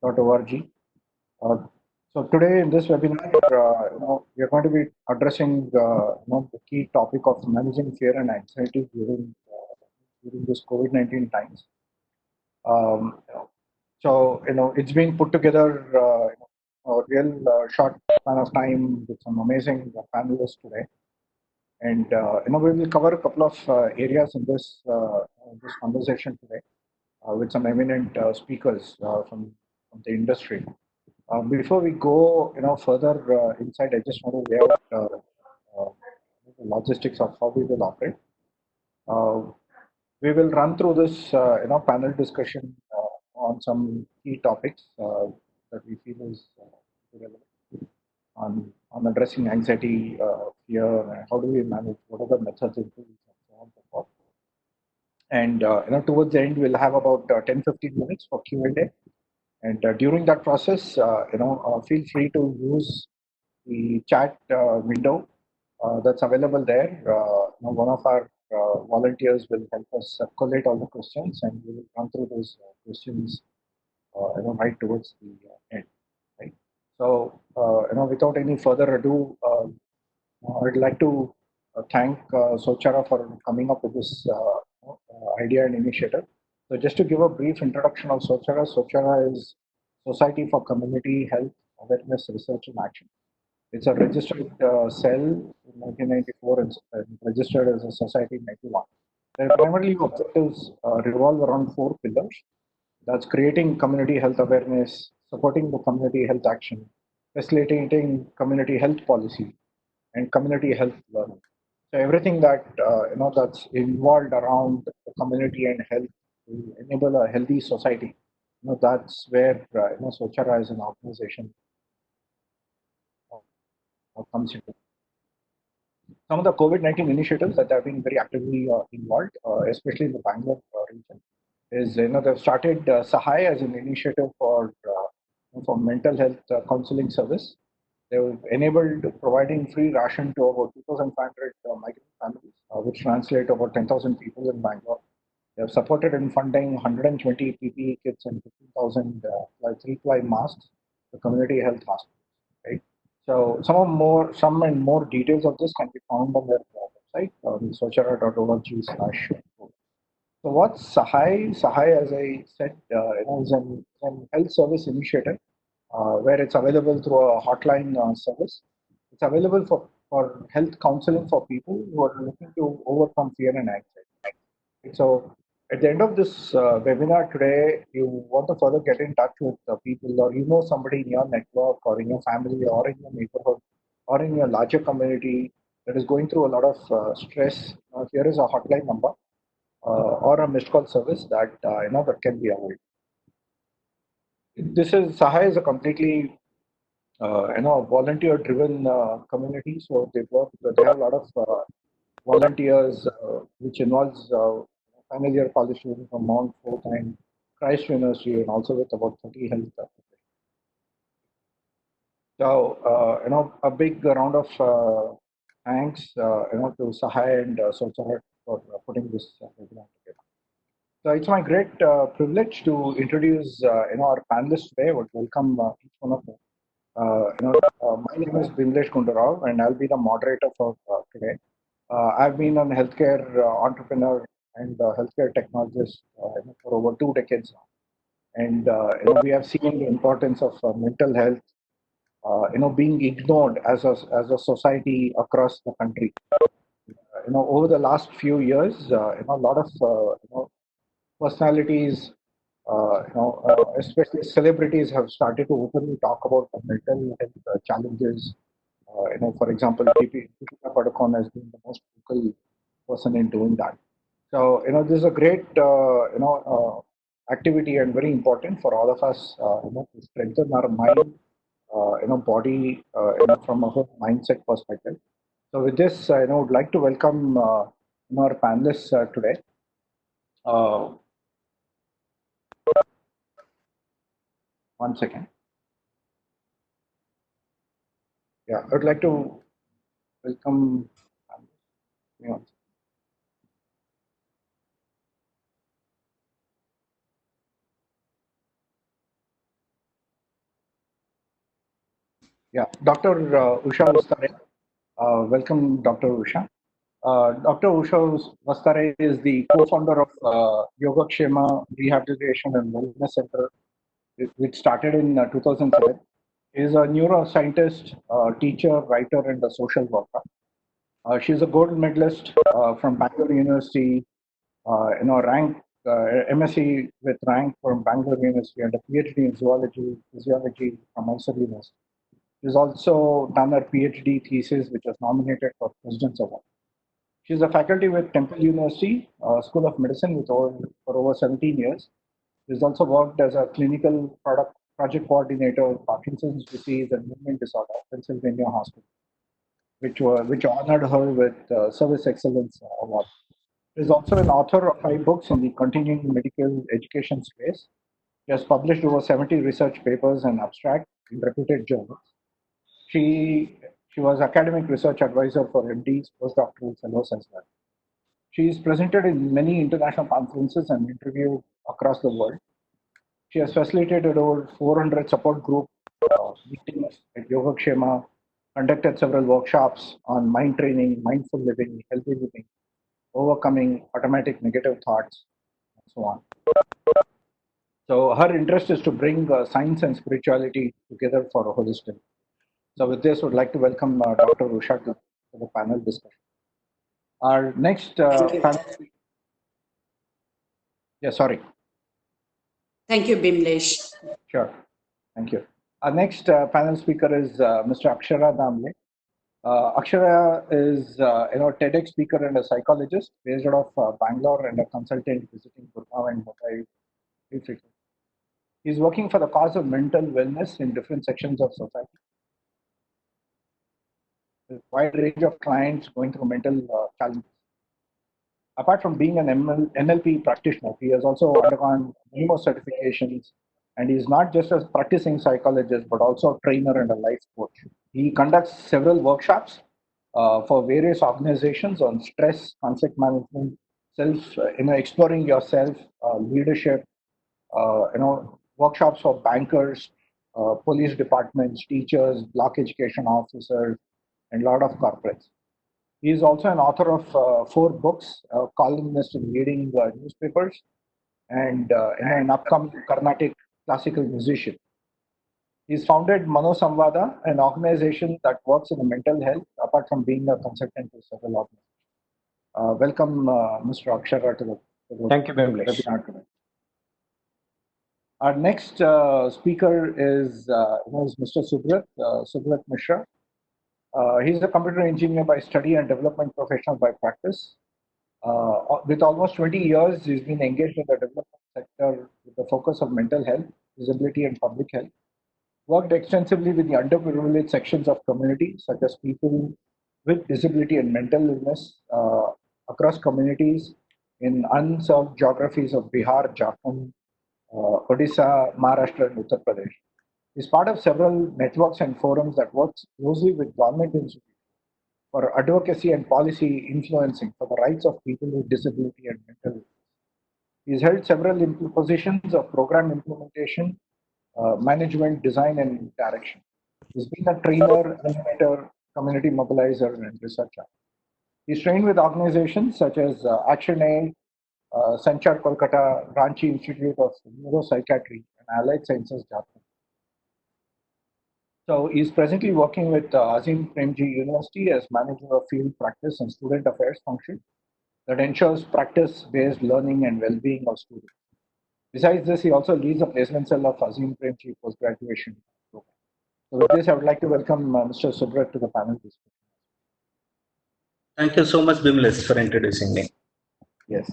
Neuro-scientist.org. Uh, so today in this webinar, we are going to be addressing the key topic of managing fear and anxiety during this COVID-19 times. Um, it's being put together a real short span of time with some amazing panelists today, and we will cover a couple of areas in this conversation today with some eminent speakers from the industry. Before we go, further inside, I just want to lay out uh, the logistics of how we will operate. Uh, we will run through this, panel discussion on some key topics that we feel is relevant on addressing anxiety, fear, and how do we manage, what are the methods and tools, and so on and so forth. And towards the end, we'll have about 10-15 minutes for Q&A. And during that process, feel free to use the chat window that's available there. One of our volunteers will help us collate all the questions, and we will run through those questions, right towards the end. Right. So, without any further ado, I'd like to thank Sochara for coming up with this idea and initiative. So just to give a brief introduction of Sochara, Sochara is Society for Community Health Awareness Research and Action. It's a registered cell in 1994 and registered as a society in 91. Their primary objectives revolve around four pillars. That's creating community health awareness, supporting the community health action, facilitating community health policy, and community health learning. So everything that that's involved around the community and health to enable a healthy society. That's where Sochara as an organization comes into. Some of the COVID-19 initiatives that have been very actively involved, especially in the Bangalore region, is they've started Sahay as an initiative for mental health counseling service. They've enabled providing free ration to about 2,500 migrant families, which translate about 10,000 people in Bangalore. They have supported in funding 120 PPE kits and 15,000 three-ply masks to community health hospitals. Right. So some and more details of this can be found on their website, sochara.org/. So what's Sahay? Sahay, as I said, is an health service initiative where it's available through a hotline service. It's available for health counseling for people who are looking to overcome fear and anxiety. So at the end of this webinar today, you want to further get in touch with people, or somebody in your network or in your family or in your neighborhood or in your larger community that is going through a lot of stress. Here is a hotline number or a missed call service that that can be avoided. This is Sahay is a completely volunteer-driven community. So they have a lot of volunteers, which involves final year college students from Mount Fort and Christ University, and also with about 30 health. So a big round of thanks to Sahay and Sochara for putting this webinar together. So it's my great privilege to introduce our panelists today. I would welcome each one of them. My name is Bimlesh and I'll be the moderator for today. I've been an healthcare entrepreneur and healthcare technologist for over 2 decades now, and we have seen the importance of mental health, being ignored as a society across the country. Over the last few years, a lot of personalities, especially celebrities, have started to openly talk about the mental health challenges. For example, Deepika Padukone has been the most vocal person in doing that. So, this is a great, activity and very important for all of us, to strengthen our mind, body, from a whole mindset perspective. So, with this, would like to welcome our panelists today. One second. Yeah, I would like to welcome. Yeah, Dr. Usha Ustare. Welcome, Dr. Usha. Dr. Usha Vashtare is the co-founder of Yogakshema Rehabilitation and Wellness Center, which started in 2007. She is a neuroscientist, teacher, writer, and a social worker. She is a gold medalist from Bangalore University, rank MSc with rank from Bangalore University and a PhD in zoology, physiology from Mysore University. She's also done her PhD thesis, which was nominated for President's Award. She's a faculty with Temple University School of Medicine for over 17 years. She's also worked as a clinical project coordinator, Parkinson's disease and movement disorder, Pennsylvania Hospital, which honored her with Service Excellence Award. She's also an author of 5 books in the continuing medical education space. She has published over 70 research papers and abstracts in reputed journals. She was academic research advisor for MDs, postdoctoral fellows as well. She is presented in many international conferences and interviewed across the world. She has facilitated over 400 support group meetings at Yogakshema, conducted several workshops on mind training, mindful living, healthy living, overcoming automatic negative thoughts, and so on. So her interest is to bring science and spirituality together for a holistic. So with this, I would like to welcome Dr. Usha to the panel discussion. Our next panel. Yeah, sorry. Thank you, Bimlesh. Sure. Thank you. Our next panel speaker is Mr. Akshara Damle. Akshara is TEDx speaker and a psychologist based out of Bangalore and a consultant visiting Gurgaon and Mumbai frequently. He's working for the cause of mental wellness in different sections of society. A wide range of clients going through mental challenges. Apart from being an NLP practitioner, he has also undergone many more certifications, and he's not just a practicing psychologist, but also a trainer and a life coach. He conducts several workshops for various organizations on stress, conflict management, exploring yourself, leadership, workshops for bankers, police departments, teachers, block education officers, and a lot of corporates. He is also an author of 4 books, columnist in leading newspapers, and an upcoming Carnatic classical musician. He's founded Mano, Samvaada, an organization that works in mental health, apart from being a consultant to several organizations. Welcome, Mr. Akshara, to the Thank you, Bimlesh. webinar today. Our next speaker is Mr. Subrat Mishra. He's a computer engineer by study and development professional by practice. With almost 20 years, he's been engaged in the development sector with the focus of mental health, disability, and public health. Worked extensively with the underprivileged sections of community, such as people with disability and mental illness across communities in unserved geographies of Bihar, Jharkhand, Odisha, Maharashtra, and Uttar Pradesh. He's part of several networks and forums that work closely with government institutions for advocacy and policy influencing for the rights of people with disability and mental illness. He's held several positions of program implementation, management, design, and direction. He's been a trainer, animator, community mobilizer, and researcher. He's trained with organizations such as Action Aid, Sanchar Kolkata, Ranchi Institute of Neuropsychiatry, and Allied Sciences, Jharkhand. So he's presently working with Azim Premji University as manager of field practice and student affairs function that ensures practice-based learning and well-being of students. Besides this, he also leads the placement cell of Azim Premji post-graduation program. So with this, I would like to welcome Mr. Subrat to the panel. Thank you so much, Bimlesh, for introducing me. Yes.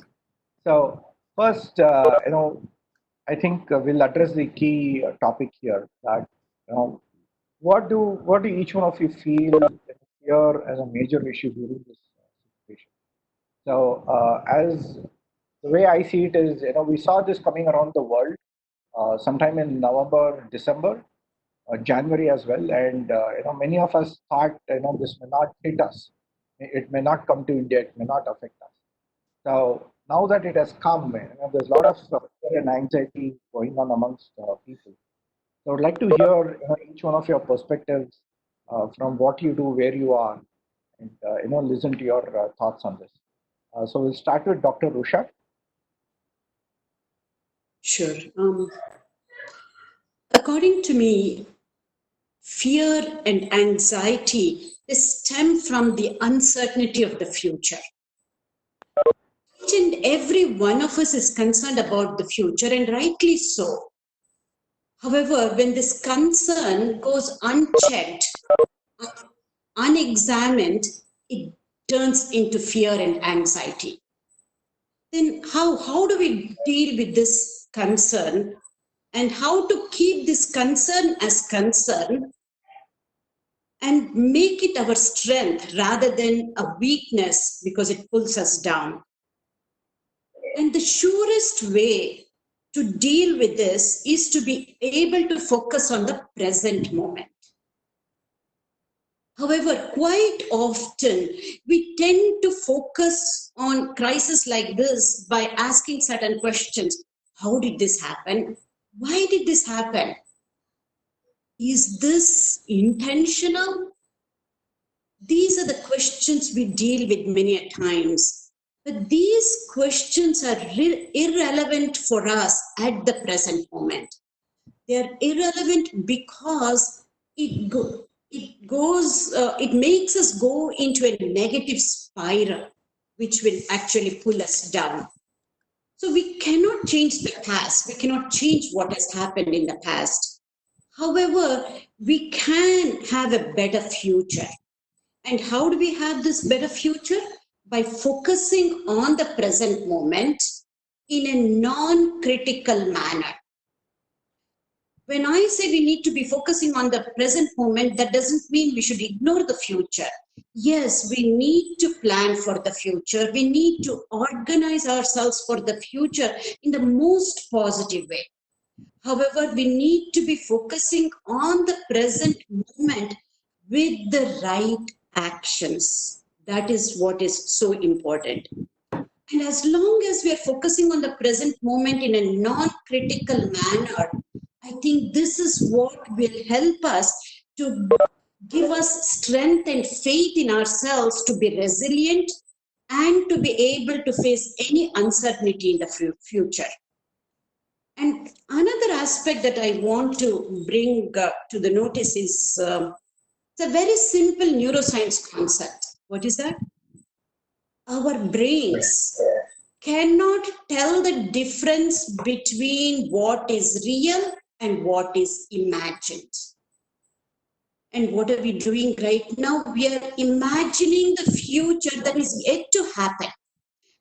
So first, I think we'll address the key topic here. That what do each one of you feel here as a major issue during this situation? So as the way I see it is, we saw this coming around the world sometime in November, December, January as well, and many of us thought this may not hit us, it may not come to India, it may not affect us. So now that it has come, there's a lot of fear and anxiety going on amongst people. So I would like to hear each one of your perspectives from what you do, where you are, and listen to your thoughts on this. So we'll start with Dr. Usha. Sure. According to me, fear and anxiety they stem from the uncertainty of the future. Each and every one of us is concerned about the future, and rightly so. However, when this concern goes unchecked, unexamined, it turns into fear and anxiety. Then how do we deal with this concern and how to keep this concern as concern and make it our strength rather than a weakness because it pulls us down? And the surest way to deal with this is to be able to focus on the present moment. However, quite often we tend to focus on crises like this by asking certain questions. How did this happen? Why did this happen? Is this intentional? These are the questions we deal with many a times. But these questions are irrelevant for us at the present moment. They are irrelevant because it makes us go into a negative spiral, which will actually pull us down. So we cannot change the past. We cannot change what has happened in the past. However, we can have a better future. And how do we have this better future? By focusing on the present moment in a non-critical manner. When I say we need to be focusing on the present moment, that doesn't mean we should ignore the future. Yes, we need to plan for the future. We need to organize ourselves for the future in the most positive way. However, we need to be focusing on the present moment with the right actions. That is what is so important. And as long as we are focusing on the present moment in a non-critical manner, I think this is what will help us to give us strength and faith in ourselves to be resilient and to be able to face any uncertainty in the future. And another aspect that I want to bring to the notice is it's a very simple neuroscience concept. What is that? Our brains cannot tell the difference between what is real and what is imagined. And what are we doing right now? We are imagining the future that is yet to happen.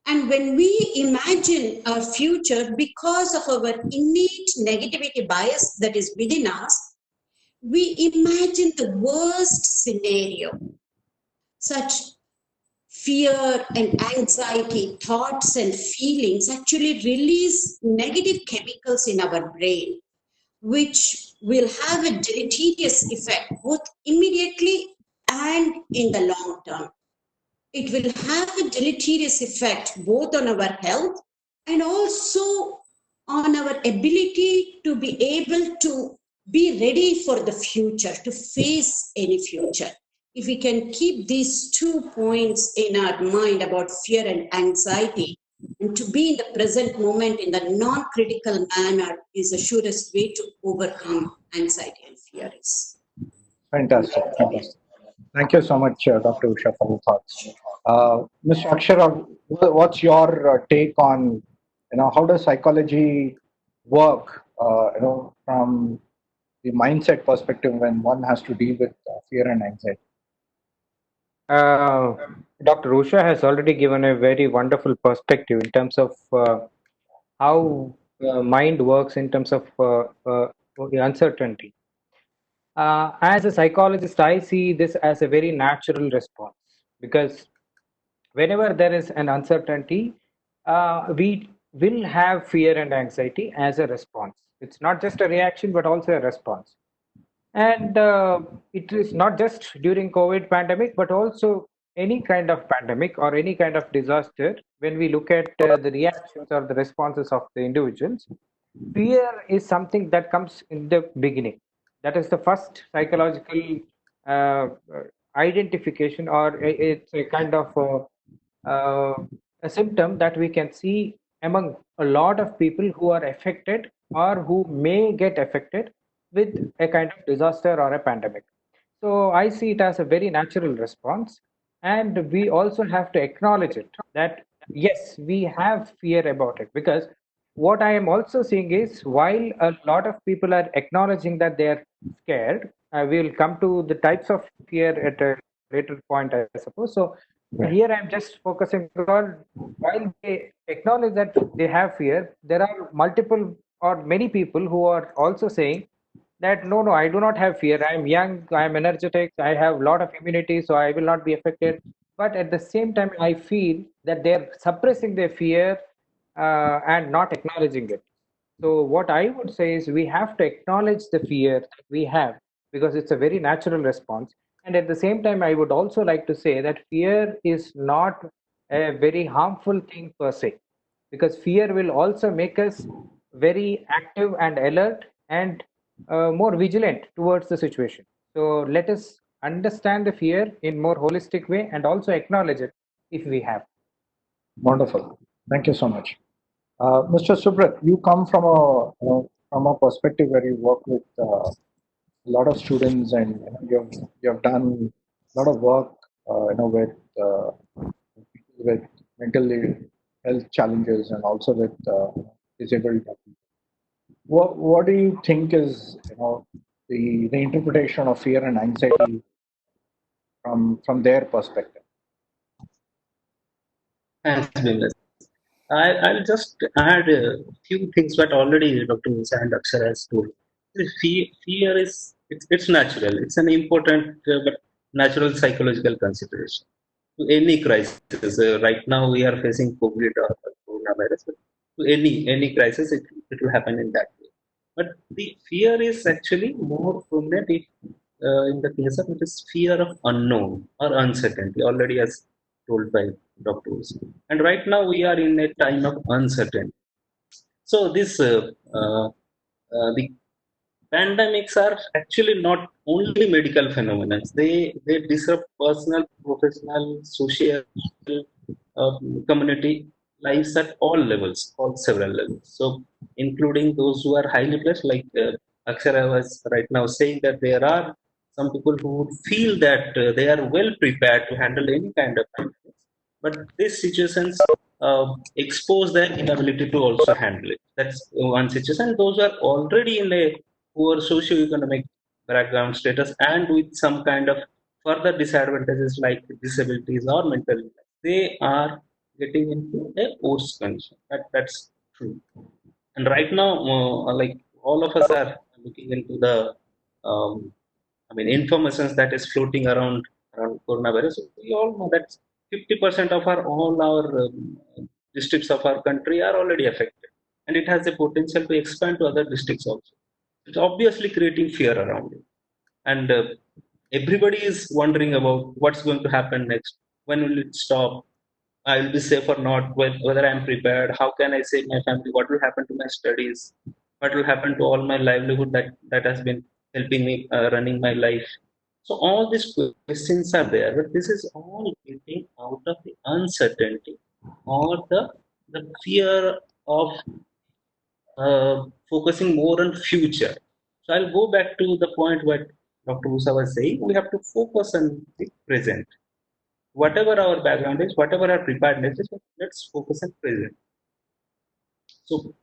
And when we imagine our future, because of our innate negativity bias that is within us, we imagine the worst scenario. Such fear and anxiety, thoughts and feelings actually release negative chemicals in our brain, which will have a deleterious effect both immediately and in the long term. It will have a deleterious effect both on our health and also on our ability to be able to be ready for the future, to face any future. If we can keep these 2 points in our mind about fear and anxiety, and to be in the present moment in the non-critical manner is the surest way to overcome anxiety and fear is. Fantastic, fantastic. Thank you so much, Dr. Usha, for your thoughts. Ms. Akshara, what's your take on, how does psychology work, from the mindset perspective when one has to deal with fear and anxiety? Uh, Dr. Usha has already given a very wonderful perspective in terms of how mind works in terms of the uncertainty. As a psychologist, I see this as a very natural response because whenever there is an uncertainty, we will have fear and anxiety as a response. It's not just a reaction, but also a response. And it is not just during COVID pandemic, but also any kind of pandemic or any kind of disaster. When we look at the reactions or the responses of the individuals, fear is something that comes in the beginning. That is the first psychological uh, identification, or it's a kind of a symptom that we can see among a lot of people who are affected or who may get affected with a kind of disaster or a pandemic. So I see it as a very natural response, and we also have to acknowledge it that yes, we have fear about it, because what I am also seeing is while a lot of people are acknowledging that they are scared, we will come to the types of fear at a later point, I suppose. So Right. here I'm just focusing on while they acknowledge that they have fear, there are multiple or many people who are also saying that no, no, I do not have fear. I am young, I am energetic, I have a lot of immunity, so I will not be affected. But at the same time, I feel that they are suppressing their fear and not acknowledging it. So what I would say is we have to acknowledge the fear that we have, because it's a very natural response. And at the same time, I would also like to say that fear is not a very harmful thing per se, because fear will also make us very active and alert and more vigilant towards the situation. So let us understand the fear in more holistic way and also acknowledge it if we have. Wonderful. Thank you so much. Mr. Subrat, you come from from a perspective where you work with a lot of students, and you have done a lot of work with people with mental health challenges and also with disabled people. What do you think is the interpretation of fear and anxiety from their perspective? Thanks, Bimlesh. I'll just add a few things that already Dr. Usha and Akshara has told. Fear is it's natural. It's an important but natural psychological consideration to any crisis. Right now, we are facing COVID or coronavirus. But to any crisis, it will happen in that way. But the fear is actually more prominent if, in the case of it is fear of unknown or uncertainty. Already as told by Dr. Usha. And right now we are in a time of uncertainty. So the pandemics are actually not only medical phenomena. They disrupt personal, professional, social, community lives at all several levels. So including those who are highly blessed, like Akshara was right now saying that there are some people who would feel that they are well prepared to handle any kind of pandemic, but these situations expose their inability to also handle it. That's one situation. Those are already in a poor socio-economic background status and with some kind of further disadvantages like disabilities or mental illness, they are getting into a worse condition. That's true. And right now, like all of us are looking into the um, informations that is floating around coronavirus. We all know that 50% of all our districts of our country are already affected, and it has the potential to expand to other districts also. It's obviously creating fear around it, and everybody is wondering about what's going to happen next. When will it stop? I will be safe or not? Whether I'm prepared? How can I save my family? What will happen to my studies? What will happen to all my livelihood that has been helping me running my life? So all these questions are there, but this is all getting out of the uncertainty or the fear of focusing more on future. So I'll go back to the point what Dr. Musa was saying. We have to focus on the present. Whatever our background is, whatever our preparedness is, let's focus on present. So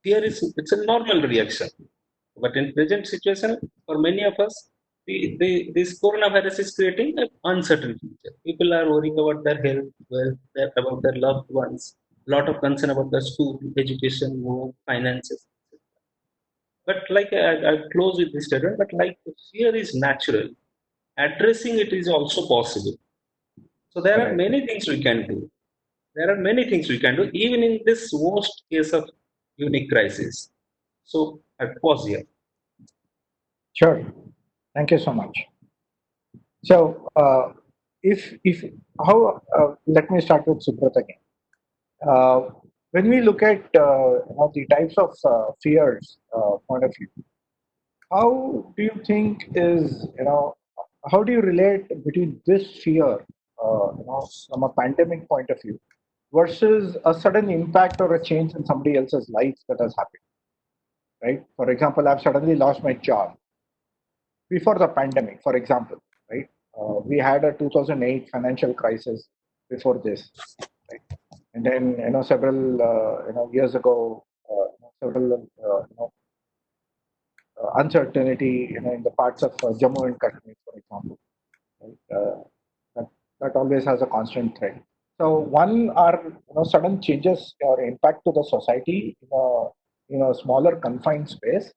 fear is it's a normal reaction, but in present situation, for many of us, this coronavirus is creating an uncertain future. People are worrying about their health, about their loved ones, a lot of concern about their school, education, work, finances. But like I'll close with this statement. But like fear is natural, addressing it is also possible. So there are Right. many things we can do. There are many things we can do, even in this worst case of unique crisis. So I pause here. Sure. Thank you so much. So, if how let me start with Subrat again. Uh, when we look at the types of fears point of view, how do you think is how do you relate between this fear, from a pandemic point of view, versus a sudden impact or a change in somebody else's life that has happened? Right. For example, I've suddenly lost my job before the pandemic. For example, right, we had a 2008 financial crisis before this, right? And then several years ago, several uncertainty in the parts of Jammu and Kashmir, for example. Right? That, that always has a constant threat. So one are sudden changes or impact to the society in a smaller confined space,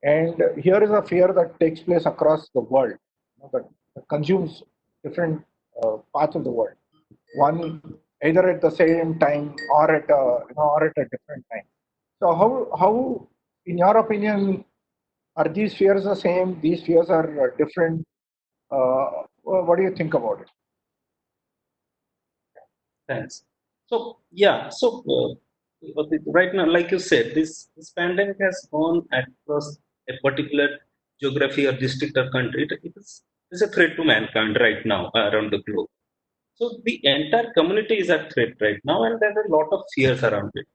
and here is a fear that takes place across the world, that consumes different parts of the world. One either at the same time or at a different time. So how in your opinion are these fears the same? These fears are different. What do you think about it? Thanks. So yeah, so right now, like you said, this pandemic has gone across a particular geography or district or country. It's a threat to mankind right now around the globe. So the entire community is at threat right now, and there's a lot of fears around it.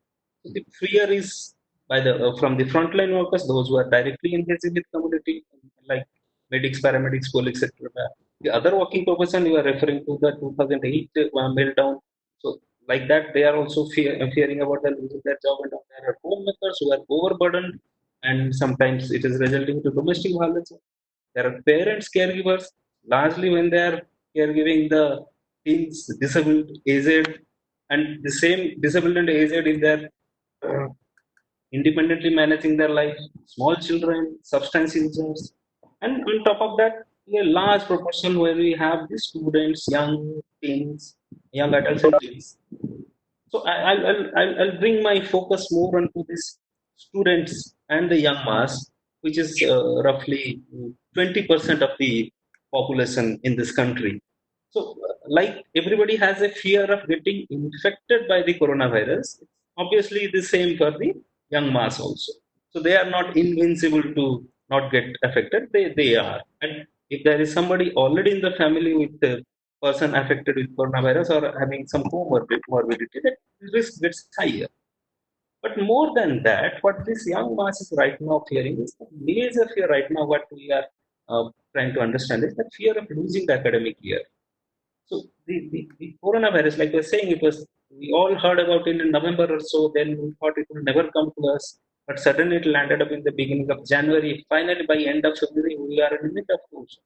So the fear is by the from the frontline workers, those who are directly engaging with community, like medics, paramedics, police, etc. The other working profession you are referring to the 2008 meltdown. So like that, they are also fearing about the losing their job, and there are homemakers who are overburdened, and sometimes it is resulting to domestic violence. There are parents, caregivers, largely when they are caregiving the teens, disabled, aged, and the same disabled and aged in their uh, independently managing their life, small children, substance users, and on top of that, a large proportion where we have the students, young teens, young adults, and teens. So I'll bring my focus more onto this students and the young mass, which is roughly 20% of the population in this country. So, like everybody has a fear of getting infected by the coronavirus, it's obviously the same for the young mass also. So they are not invincible to not get affected. They are. And if there is somebody already in the family with a person affected with coronavirus or having some morbidity, that risk gets higher. But more than that, what this young mass is right now fearing is the major fear right now. What we are trying to understand is the fear of losing the academic year. So the coronavirus, like we're saying, it was we all heard about it in November or so. Then we thought it would never come to us, but suddenly it landed up in the beginning of January. Finally, by end of February, we are in the mid of March.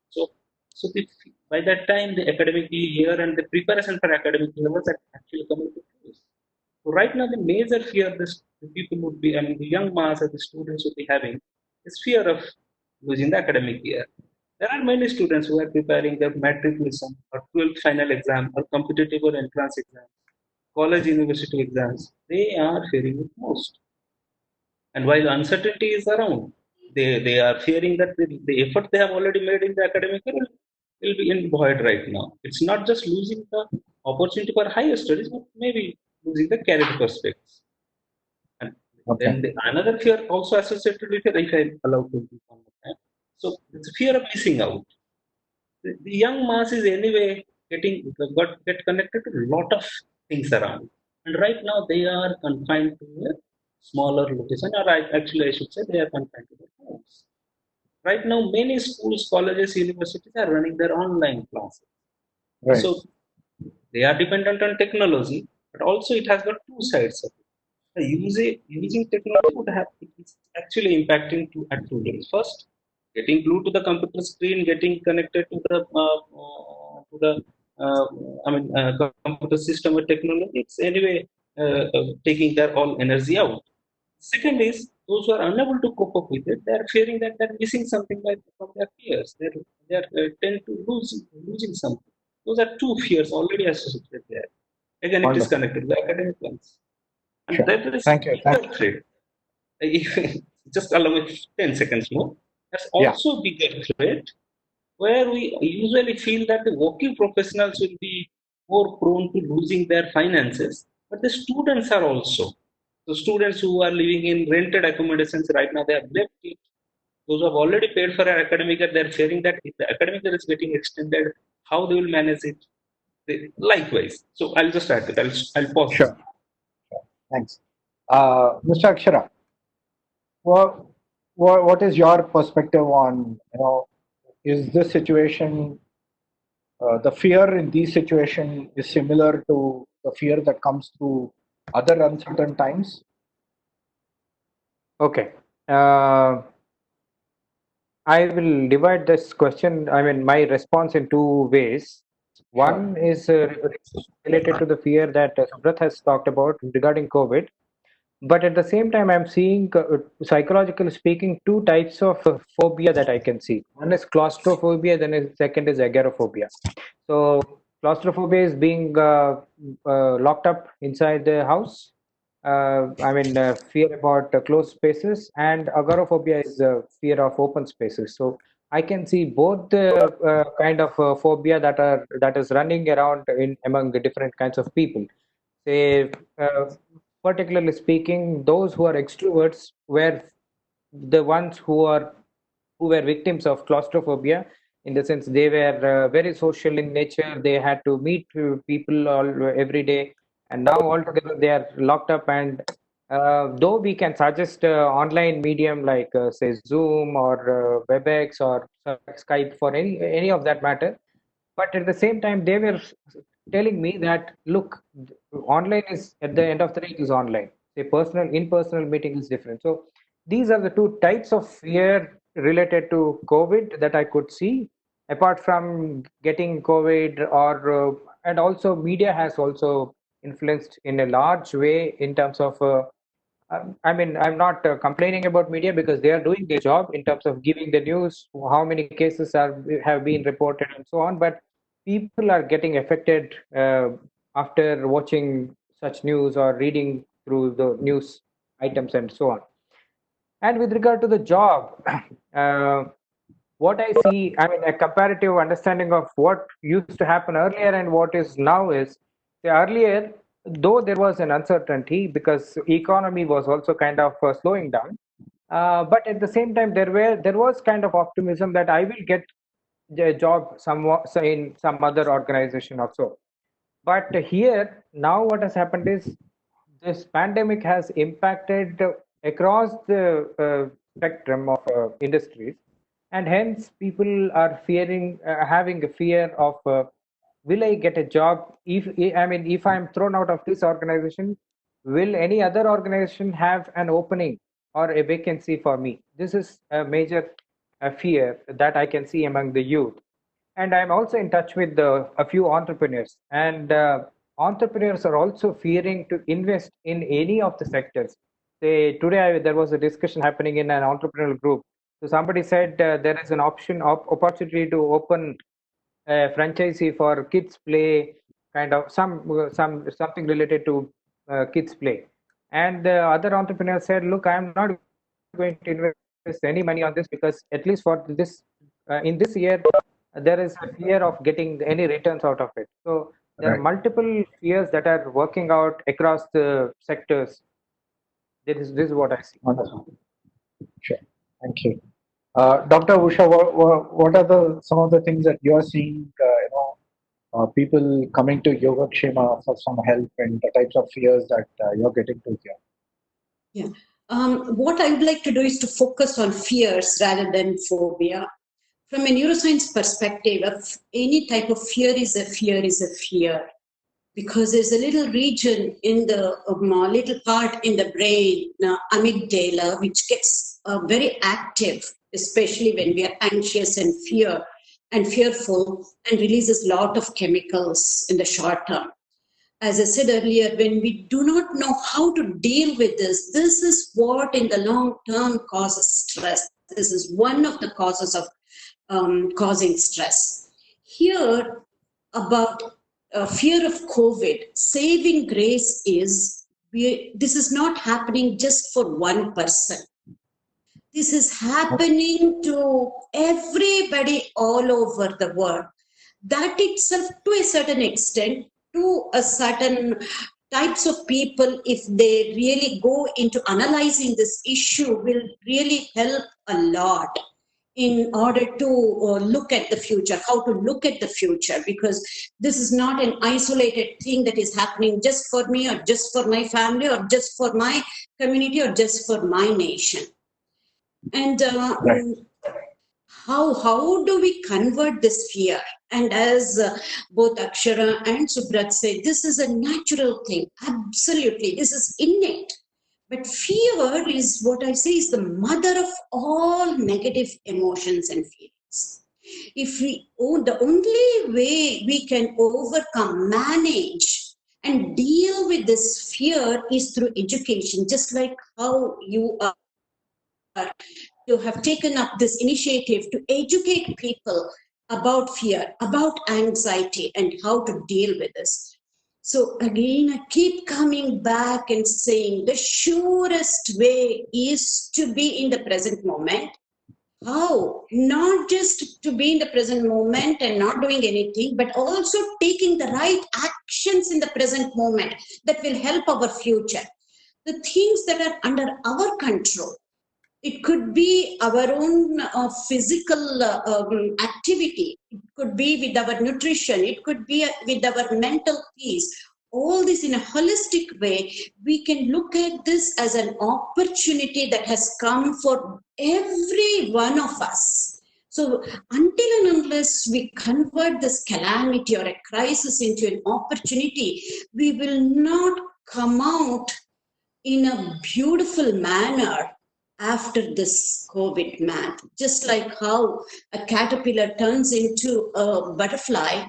By that time, the academic year and the preparation for academic year was actually coming to close. So right now, the major fear the people would be, I mean, the young mass or the students would be having is fear of losing the academic year. There are many students who are preparing their matriculation or 12th final exam or competitive or entrance exams, college university exams. They are fearing it most. And while uncertainty is around, they are fearing that the effort they have already made in the academic year will be in void right now. It's not just losing the opportunity for higher studies, but maybe losing the career prospects. And Okay. then another fear also associated with it, if I'm allowed to do one more time. So it's a fear of missing out. The young mass is anyway get connected to a lot of things around, and right now they are confined to a smaller location, or actually I should say they are confined to their homes. Right now, many schools, colleges, universities are running their online classes. Right. So they are dependent on technology, but also it has got two sides of it. Using technology would have it is actually impacting at two levels. First, getting glued to the computer screen, getting connected to the uh, computer system or technology. It's anyway taking their all energy out. Second is those who are unable to cope up with it. They are fearing that they're missing something from their peers. They tend to losing something. Those are two fears already associated there. Again, it is Wonderful. connected to the academic ones. And Sure. there is Thank you. bigger threat. If, just allow me 10 seconds more. There's Yeah. also bigger threat where we usually feel that the working professionals will be more prone to losing their finances, but the students are also. The students who are living in rented accommodations right now, they have left it. Those who have already paid for an academic year, they're fearing that if the academic year is getting extended, how they will manage it. Likewise. So I'll just add that. I'll pause this. Sure. Thanks. Mr. Akshara, what, what is your perspective on, is this situation, the fear in these situations is similar to the fear that comes through other uncertain times? Okay. I will divide this question, my response in two ways. One is related to the fear that Subrat has talked about regarding COVID. But at the same time, I'm seeing, psychologically speaking, two types of phobia that I can see. One is claustrophobia, then second is agoraphobia. So claustrophobia is being locked up inside the house. Fear about closed spaces, and agoraphobia is fear of open spaces. So I can see both the kind of phobia that is running around in among the different kinds of people. Say, particularly speaking, those who are extroverts were the ones who were victims of claustrophobia, in the sense they were very social in nature. They had to meet people every day, and now altogether they are locked up. And though we can suggest online medium like say Zoom or WebEx or Skype for any of that matter, but at the same time they were telling me that, look, online is, at the end of the day, it is online. Say personal in-personal meeting is different. So these are the two types of fear related to COVID that I could see, apart from getting COVID. And also media has also influenced in a large way in terms of I'm not complaining about media, because they are doing their job in terms of giving the news, how many cases have been reported and so on. But people are getting affected after watching such news or reading through the news items and so on. And with regard to the job, uh, what I see, a comparative understanding of what used to happen earlier and what is now is, say, earlier, though there was an uncertainty because economy was also kind of slowing down, but at the same time there was kind of optimism that I will get a job somewhat in some other organization or so. But here now what has happened is, this pandemic has impacted across the spectrum of industries, and hence people are fearing, having a fear of, will I get a job? If I'm thrown out of this organization, will any other organization have an opening or a vacancy for me? This is a major fear that I can see among the youth. And I'm also in touch with a few entrepreneurs, and entrepreneurs are also fearing to invest in any of the sectors. Say today there was a discussion happening in an entrepreneurial group. So somebody said there is an opportunity to open a franchisee for kids play, kind of something related to kids play. And the other entrepreneur said, look, I'm not going to invest any money on this, because at least for this in this year there is a fear of getting any returns out of it. So there are Right. multiple fears that are working out across the sectors. This is what I see. Wonderful. Sure. Thank you. Dr. Usha, what are some of the things that you are seeing, people coming to Yogakshema for some help, and the types of fears that you're getting to hear? Yeah. What I would like to do is to focus on fears rather than phobia. From a neuroscience perspective, of any type of fear is a fear, because there's a little region in the little part in the brain, amygdala, which gets very active, especially when we are anxious and fearful, and releases a lot of chemicals in the short term. As I said earlier, when we do not know how to deal with this is what in the long term causes stress. This is one of the causes of causing stress. Here, about fear of COVID, saving grace is, this is not happening just for one person. This is happening to everybody all over the world. That itself, to a certain extent, to a certain types of people, if they really go into analyzing this issue, will really help a lot in order to look at the future, how to look at the future, because this is not an isolated thing that is happening just for me or just for my family or just for my community or just for my nation. And Right. how do we convert this fear? And as both Akshara and Subrat said, this is a natural thing. Absolutely, this is innate. But fear is what I say is the mother of all negative emotions and feelings. If we, the only way we can overcome, manage, and deal with this fear is through education, just like how you are to have taken up this initiative to educate people about fear, about anxiety, and how to deal with this. So again, I keep coming back and saying the surest way is to be in the present moment. How? Not just to be in the present moment and not doing anything, but also taking the right actions in the present moment that will help our future. The things that are under our control. It could be our own physical activity. It could be with our nutrition. It could be with our mental peace. All this in a holistic way, we can look at this as an opportunity that has come for every one of us. So until and unless we convert this calamity or a crisis into an opportunity, we will not come out in a beautiful manner after this COVID math. Just like how a caterpillar turns into a butterfly.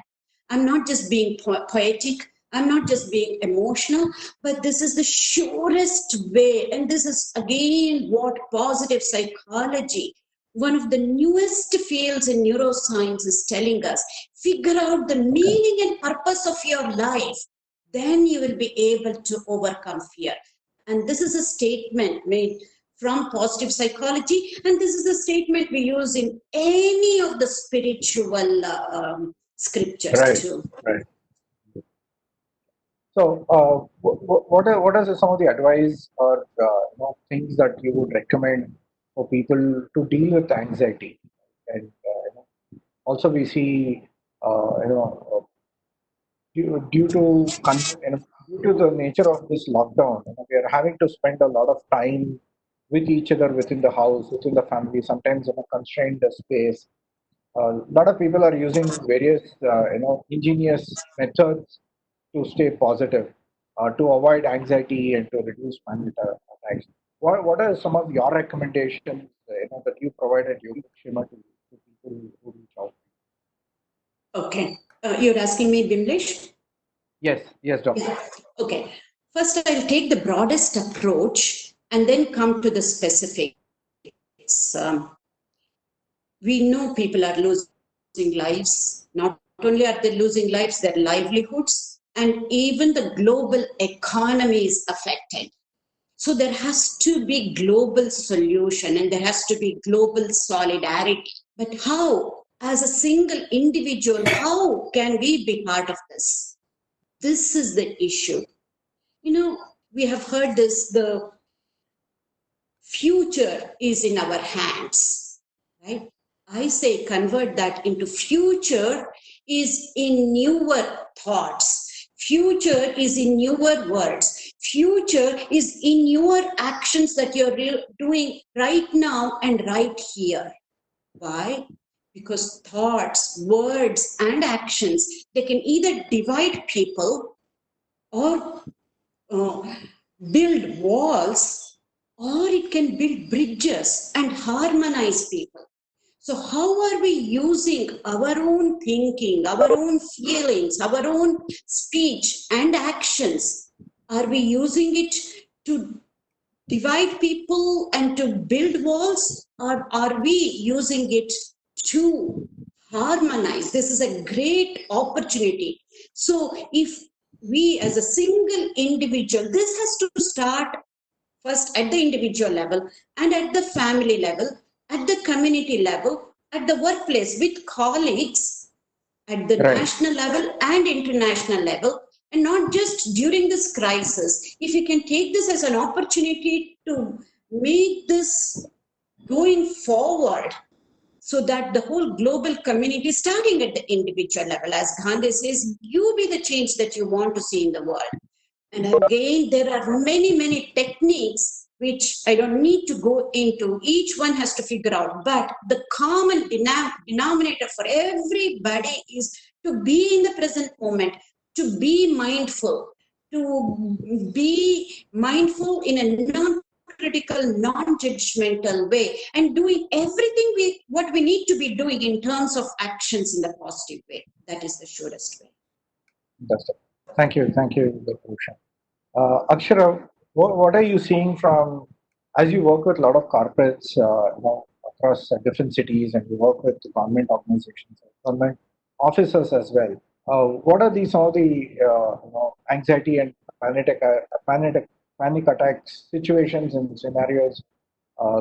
I'm not just being poetic, I'm not just being emotional, but this is the surest way. And this is again what positive psychology, one of the newest fields in neuroscience, is telling us. Figure out the meaning and purpose of your life. Then you will be able to overcome fear. And this is a statement made from positive psychology, and this is a statement we use in any of the spiritual scriptures Right. too. Right. So, what are some of the advice or things that you would recommend for people to deal with anxiety? And also, we see due to due to the nature of this lockdown, we are having to spend a lot of time with each other within the house, within the family, sometimes in a constrained space. A lot of people are using various ingenious methods to stay positive, to avoid anxiety and to reduce panic attacks. What are some of your recommendations that you provided your Shima to people who reach out? Okay. You're asking me, Bimlesh? Yes, doctor. Yeah. Okay. First, I'll take the broadest approach and then come to the specifics. We know people are losing lives. Not only are they losing lives, their livelihoods, and even the global economy is affected. So there has to be global solution and there has to be global solidarity. But how, as a single individual, how can we be part of this? This is the issue. We have heard this, the future is in our hands, right? I say convert that into future is in newer thoughts. Future is in newer words. Future is in your actions that you're doing right now and right here. Why? Because thoughts, words, and actions, they can either divide people or build walls, or it can build bridges and harmonize people. So how are we using our own thinking, our own feelings, our own speech and actions? Are we using it to divide people and to build walls, or are we using it to harmonize? This is a great opportunity. So if we as a single individual, this has to start first at the individual level and at the family level, at the community level, at the workplace with colleagues, at the Right. national level and international level, And not just during this crisis. If you can take this as an opportunity to make this going forward, so that the whole global community, starting at the individual level, as Gandhi says, you be the change that you want to see in the world. And again, there are many, many techniques which I don't need to go into. Each one has to figure out. But the common denominator for everybody is to be in the present moment, to be mindful, to be mindful in a non-critical, non-judgmental way, and doing everything what we need to be doing in terms of actions in the positive way. That is the surest way. That's it. Thank you, Dr. Usha. Akshara, what are you seeing from, as you work with a lot of corporates, across different cities, and you work with government organizations, government officers as well? What are some of the anxiety and panic attacks situations and scenarios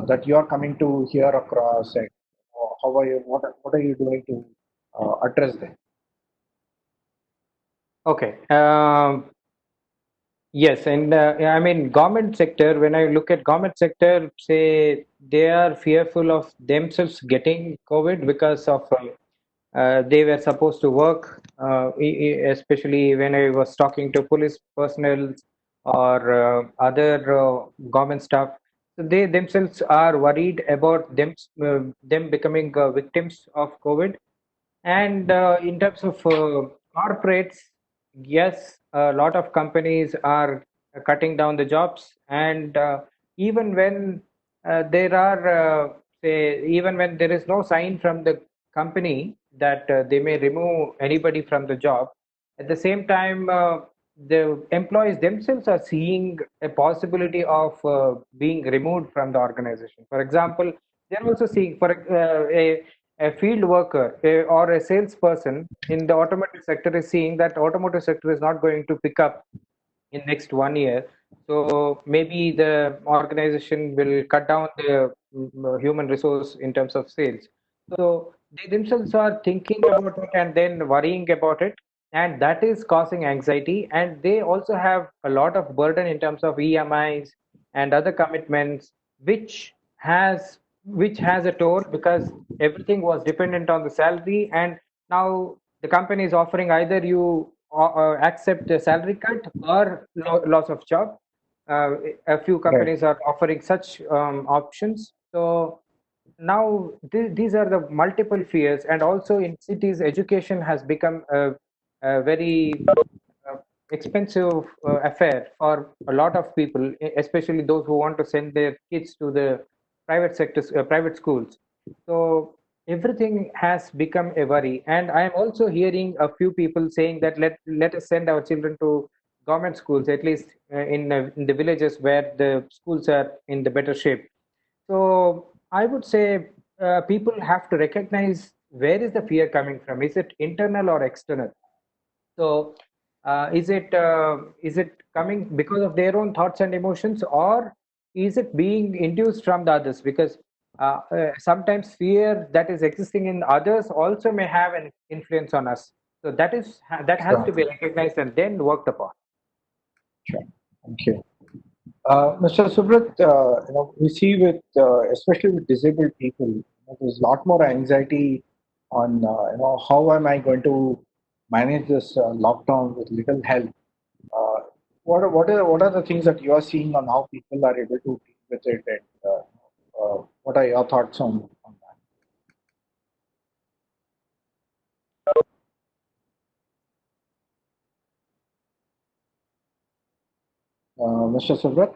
that you are coming to hear across, and how are you? What are you doing to address them? Okay. Yes, and I mean government sector. When I look at government sector, say they are fearful of themselves getting COVID because of they were supposed to work, especially when I was talking to police personnel or other government staff. So they themselves are worried about them becoming victims of COVID. And in terms of corporates, yes, a lot of companies are cutting down the jobs, and even when there are, say, even when there is no sign from the company that they may remove anybody from the job, at the same time, the employees themselves are seeing a possibility of being removed from the organization. For example, they're also seeing for a field worker or a salesperson in the automotive sector is seeing that automotive sector is not going to pick up in next 1 year. So maybe the organization will cut down the human resource in terms of sales. So they themselves are thinking about it and then worrying about it, and that is causing anxiety. And they also have a lot of burden in terms of EMIs and other commitments, which has a toll because everything was dependent on the salary, and now the company is offering either you accept a salary cut or loss of job. A few Right. companies are offering such options. So now these are the multiple fears, and also in cities, education has become a very uh, expensive affair for a lot of people, especially those who want to send their kids to the private sectors, private schools. So everything has become a worry, and I am also hearing a few people saying that let us send our children to government schools, at least in the villages where the schools are in the better shape. So I would say people have to recognize where is the fear coming from. Is it internal or external? So is it coming because of their own thoughts and emotions, or is it being induced from the others? Because sometimes fear that is existing in others also may have an influence on us. So that has to Sure. be recognized and then worked upon. Sure. Thank you. Mr. Subrat, we see with, especially with disabled people, there's a lot more anxiety on, how am I going to manage this lockdown with little help? Uh, what are the things that you are seeing on how people are able to deal with it, and what are your thoughts on that? Mr. Subrat?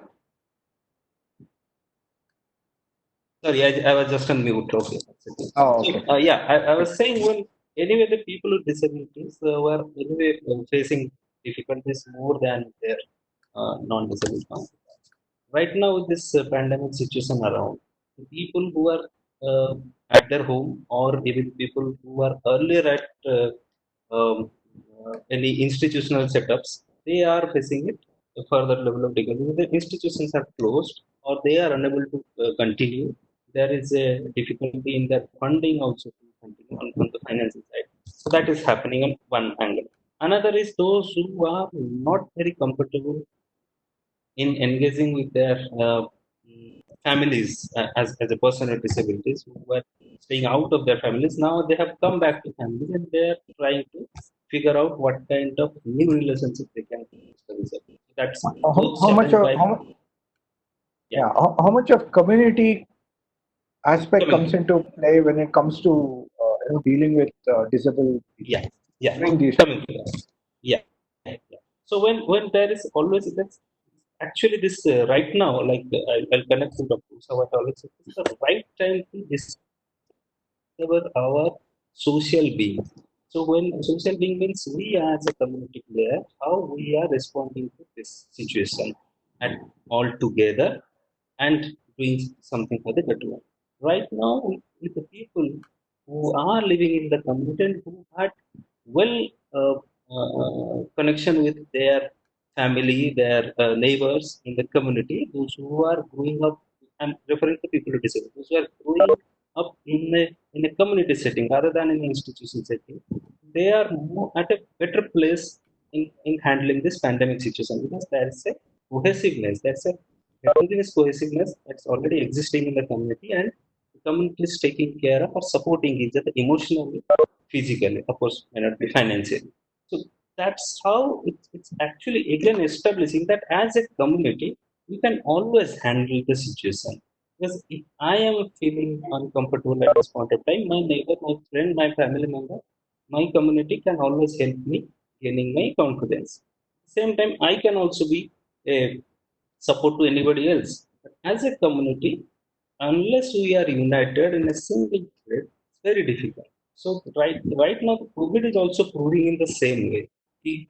Sorry, I was just on mute. Okay. Oh, So, okay. yeah, I was saying, well, anyway, the people with disabilities were anyway facing difficulties more than their non-disabled counterparts. Right now, with this pandemic situation around, the people who are at their home, or even people who are earlier at um, any institutional setups, they are facing it a further level of difficulty. The institutions are closed or they are unable to continue. There is a difficulty in their funding also to continue on the financial side. So that is happening on one angle. Another is those who are not very comfortable in engaging with their families as a person with disabilities who were staying out of their families. Now they have come back to families and they are trying to figure out what kind of new relationship they can establish. That's How, both how much certain of by yeah yeah, how much of community aspect comes coming into play when it comes to dealing with disabled people yeah yeah during these coming to that yeah, yeah. So when there is always that's actually this right now like I'll connect to Dr. Usha what always said, it's the right time to discover our social being. So when social being means we as a community player, how we are responding to this situation and all together and doing something for the betterment. Right now, with the people who are living in the community and who had well connection with their family, their neighbors in the community, those who are growing up, I'm referring to people with disabilities, those who are growing up in a community setting rather than in an institution setting, they are more at a better place in handling this pandemic situation because there is a cohesiveness, that's a heterogeneous cohesiveness that's already existing in the community, and the community is taking care of or supporting each other emotionally, physically, of course, may not be financially. So that's how it's actually again establishing that as a community, we can always handle the situation. Because if I am feeling uncomfortable at this point of time, my neighbor, my friend, my family member, my community can always help me gaining my confidence. Same time, I can also be a support to anybody else. But as a community, unless we are united in a single thread, it's very difficult. So right now, COVID is also proving in the same way. The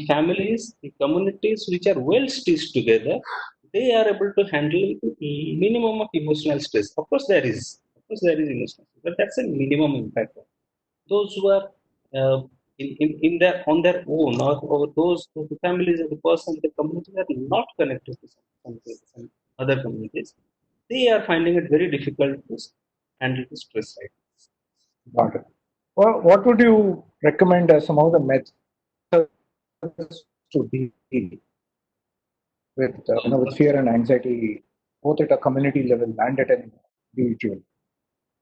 families, the communities which are well stitched together, they are able to handle the minimum of emotional stress. Of course, there is emotional stress, but that's a minimum impact. Those who are uh, in their on their own, or those the families of the person, the community are not connected to some other communities, they are finding it very difficult to handle the stress right. Got it. Well, what would you recommend as some of the methods to deal with with Um, fear and anxiety, both at a community level and at an individual?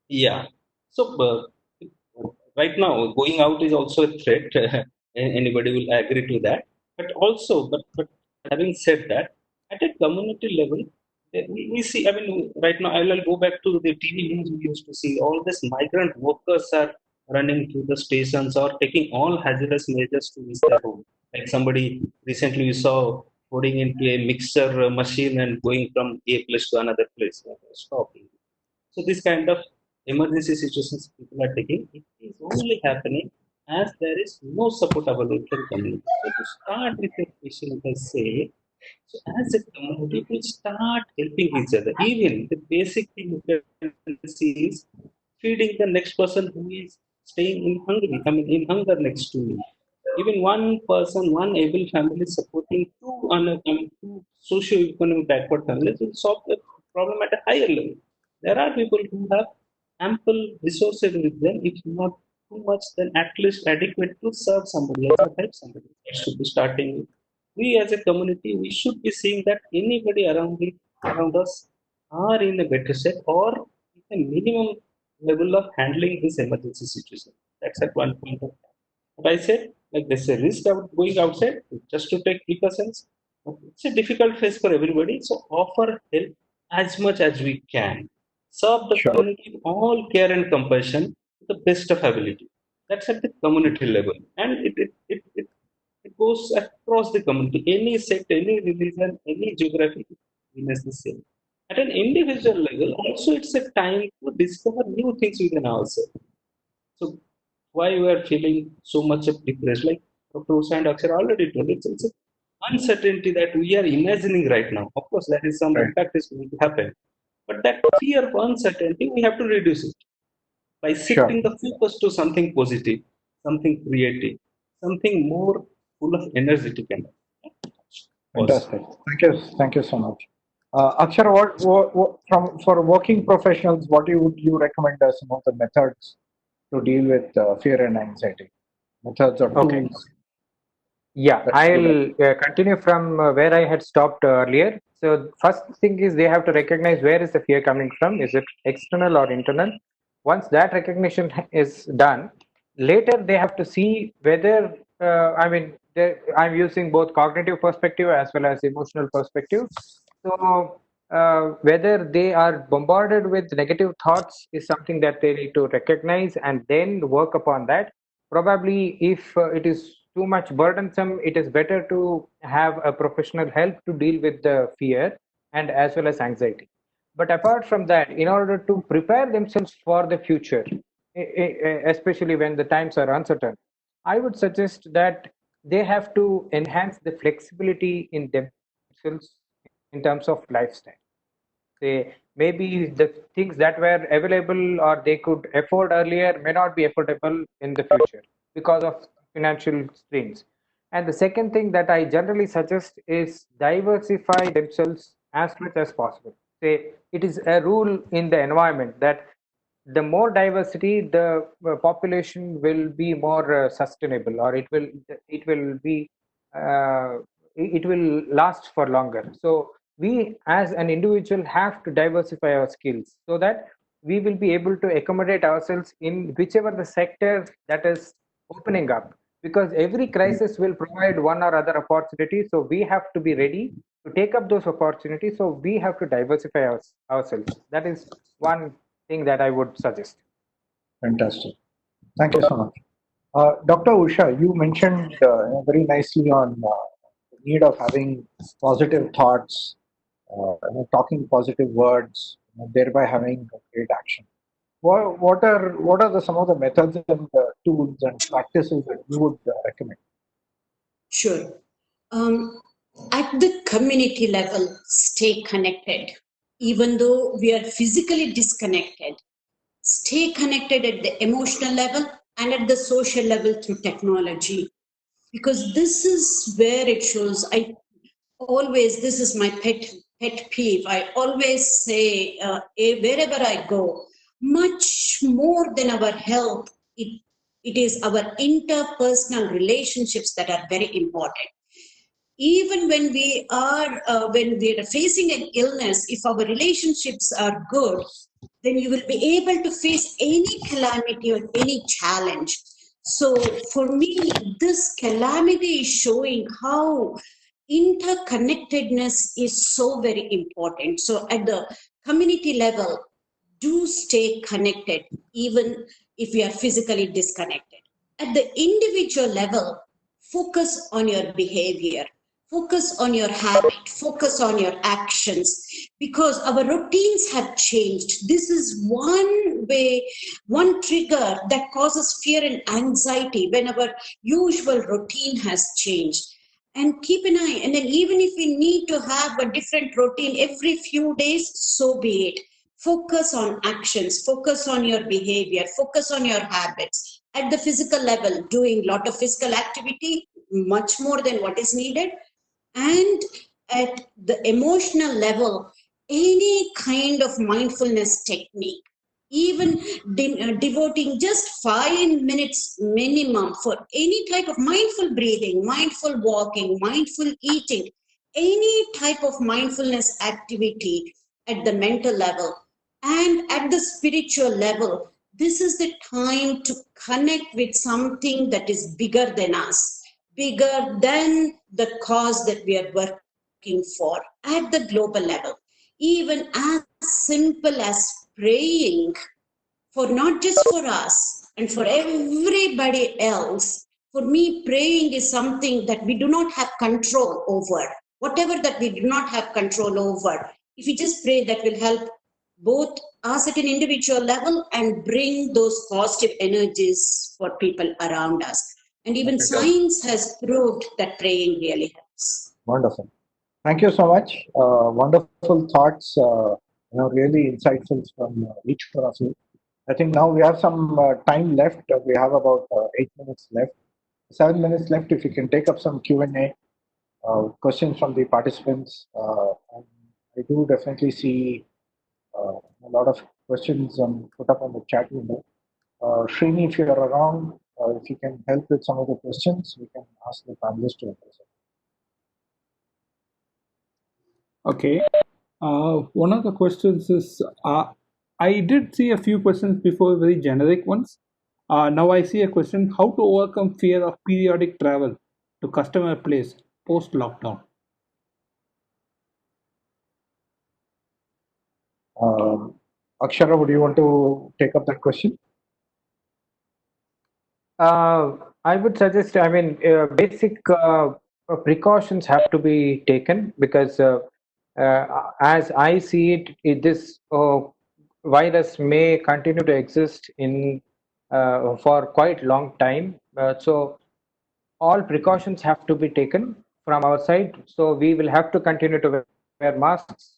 Yeah. So right now, going out is also a threat. Anybody will agree to that. But also, but having said that, at a community level, we see. I mean, right now, I'll go back to the TV news we used to see. All these migrant workers are running through the stations or taking all hazardous measures to reach their home. Like somebody recently we saw putting into a mixer machine and going from a place to another place. Stopping. So this kind of emergency situations people are taking, it is only happening as there is no support available from community. So to start with a question, if I say, so as a community, we start helping each other. Even the basic thing you can see is feeding the next person who is staying in hungry, I mean in hunger next to me. Even one person, one able family supporting two socio-economic backward families will solve the problem at a higher level. There are people who have ample resources with them, if not too much, then at least adequate to serve somebody else or help somebody. That should be starting with. We as a community, we should be seeing that anybody around us are in a better state or a minimum level of handling this emergency situation. That's at one point of time. But I said, like there's a risk of going outside just to take precautions. It's a difficult phase for everybody. So offer help as much as we can. Serve the Sure. community with all care and compassion to the best of ability. That's at the community level. And it goes across the community. Any sect, any religion, any geography remains the same. At an individual level, also it's a time to discover new things within ourselves. So why we are feeling so much of depressed? Like Dr. Usha and Akshara already told, it's an uncertainty that we are imagining right now. Of course, there is some Right. impact is going to happen, but that fear of uncertainty, we have to reduce it by Sure. shifting the focus to something positive, something creative, something more full of energetic and positive. Fantastic. Thank you. Thank you so much. Akshara, what from for working professionals, what would you recommend as some of the methods to deal with fear and anxiety? Methods or Okay. tools? Yeah, Let's do that. I'll continue from where I had stopped earlier. So, first thing is they have to recognize where is the fear coming from. Is it external or internal? Once that recognition is done, later they have to see whether, I'm using both cognitive perspective as well as emotional perspective. So, whether they are bombarded with negative thoughts is something that they need to recognize and then work upon that. Probably, if it is too much burdensome, it is better to have a professional help to deal with the fear and as well as anxiety. But apart from that, in order to prepare themselves for the future, especially when the times are uncertain, I would suggest that they have to enhance the flexibility in themselves in terms of lifestyle. Say maybe the things that were available or they could afford earlier may not be affordable in the future because of financial strains. And the second thing that I generally suggest is diversify themselves as much as possible. Say it is a rule in the environment that the more diversity, the population will be more sustainable, or it will be uh, it will last for longer. So we as an individual have to diversify our skills so that we will be able to accommodate ourselves in whichever the sector that is opening up, because every crisis will provide one or other opportunity, so we have to be ready to take up those opportunities. So we have to diversify ourselves. That is one thing that I would suggest. Fantastic. Thank you so much. Dr. Usha, you mentioned very nicely on the need of having positive thoughts, talking positive words, thereby having a great action. What are some of the methods and tools and practices that you would recommend? Sure. Um, at the community level, stay connected. Even though we are physically disconnected, stay connected at the emotional level and at the social level through technology. Because this is where it shows. I always, this is my pet peeve. I always say, wherever I go, much more than our health, it is our interpersonal relationships that are very important. Even when we are facing an illness, if our relationships are good, then you will be able to face any calamity or any challenge. So for me, this calamity is showing how interconnectedness is so very important. So at the community level, do stay connected even if we are physically disconnected. At the individual level, focus on your behavior, focus on your habit, focus on your actions, because our routines have changed. This is one way, one trigger that causes fear and anxiety when our usual routine has changed. And keep an eye, and then even if we need to have a different routine every few days, so be it. Focus on actions, focus on your behavior, focus on your habits. At the physical level, doing a lot of physical activity, much more than what is needed. And at the emotional level, any kind of mindfulness technique, even devoting just 5 minutes minimum for any type of mindful breathing, mindful walking, mindful eating, any type of mindfulness activity at the mental level and at the spiritual level. This is the time to connect with something that is bigger than us, bigger than the cause that we are working for at the global level. Even as simple as praying, for not just for us and for everybody else. For me, praying is something that we do not have control over. Whatever that we do not have control over, if we just pray, that will help both us at an individual level and bring those positive energies for people around us. And even science has proved that praying really helps. Wonderful. Thank you so much. Wonderful thoughts. Really insightful from each one of you. I think now we have some time left. We have about 8 minutes left, 7 minutes left. If you can take up some Q&A, questions from the participants. And I do definitely see a lot of questions put up on the chat window. Srini, if you're around, if you can help with some of the questions, we can ask the panelists to address it. Okay. One of the questions is I did see a few questions before, very generic ones. Now I see a question: how to overcome fear of periodic travel to customer place post lockdown? Akshara, would you want to take up that question? I would suggest, I mean, basic precautions have to be taken because, as I see it, this virus may continue to exist in for quite long time. So all precautions have to be taken from our side. So we will have to continue to wear masks.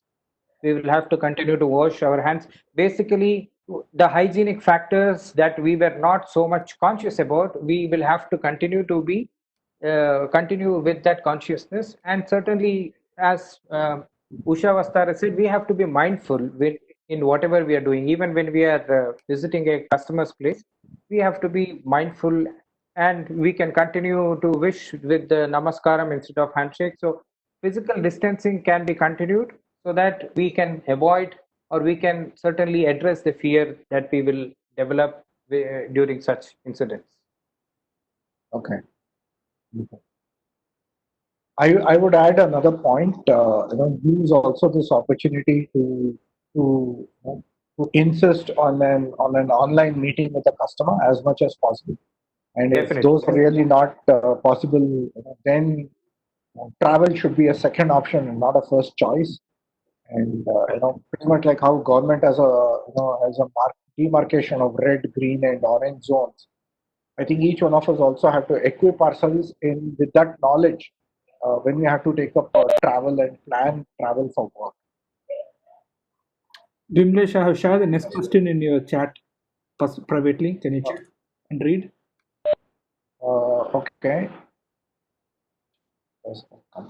We will have to continue to wash our hands. Basically, the hygienic factors that we were not so much conscious about, we will have to continue to be continue with that consciousness. And certainly, as Usha Vashtare said, we have to be mindful in whatever we are doing. Even when we are visiting a customer's place, we have to be mindful, and we can continue to wish with the namaskaram instead of handshake. So physical distancing can be continued so that we can avoid, or we can certainly address the fear that we will develop during such incidents. Okay. I would add another point. Use also this opportunity to insist on an online meeting with the customer as much as possible. And if Definitely. those are really not possible, then travel should be a second option and not a first choice. And pretty much like how government has a demarcation of red, green, and orange zones. I think each one of us also have to equip ourselves in with that knowledge when we have to take up travel and plan travel for work. Bimlesh, I have shared the next question in your chat privately. Can you check and read? Okay. Yes, okay.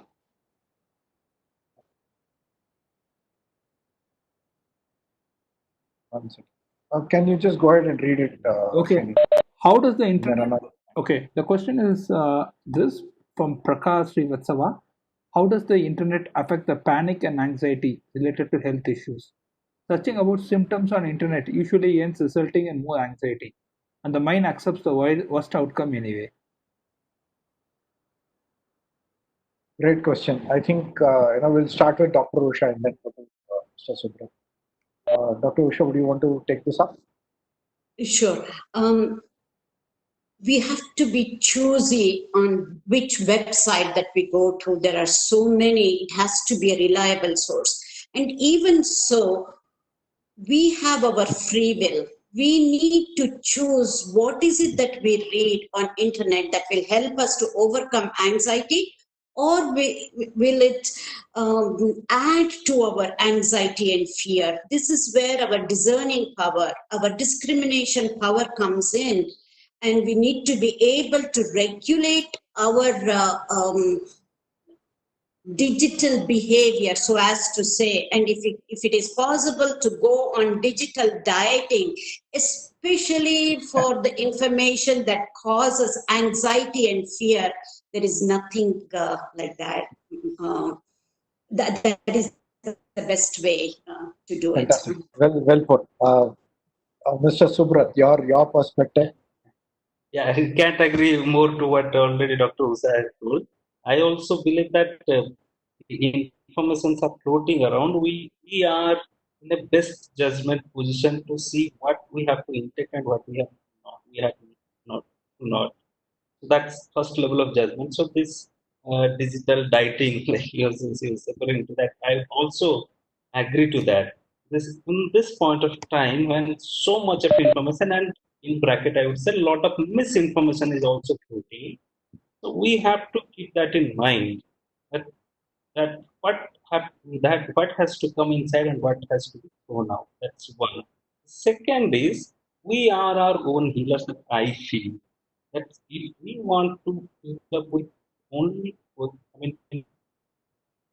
One second. Can you just go ahead and read it? Okay. Shani? How does the internet? Narana? Okay, the question is this from Prakash Srivatsava. How does the internet affect the panic and anxiety related to health issues? Searching about symptoms on internet usually ends resulting in more anxiety, and the mind accepts the worst outcome anyway. Great question. I think we'll start with Dr. Usha and then go to Mr. Subrat. Dr. Usha, would you want to take this up? Sure. We have to be choosy on which website that we go to. There are so many. It has to be a reliable source. And even so, we have our free will. We need to choose what is it that we read on internet that will help us to overcome anxiety, or will it add to our anxiety and fear? This is where our discerning power, our discrimination power comes in, and we need to be able to regulate our digital behavior, so as to say. And if it is possible to go on digital dieting, especially for the information that causes anxiety and fear, there is nothing like that. That is the best way to do Fantastic. it. Well put. Mr. Subrat, your perspective. Yeah, I can't agree more to what already Dr. Usha has told. I also believe that the informations are floating around. We are in the best judgment position to see what we have to intake and what we have not. So that's first level of judgment. So this digital dieting, like you're referring to that, I also agree to that. This in this point of time when so much of information, and in bracket I would say a lot of misinformation is also floating. So we have to keep that in mind. That that what has to come inside and what has to be thrown out. That's one. Second is we are our own healers. That I feel that if we want to keep up with only, I mean, in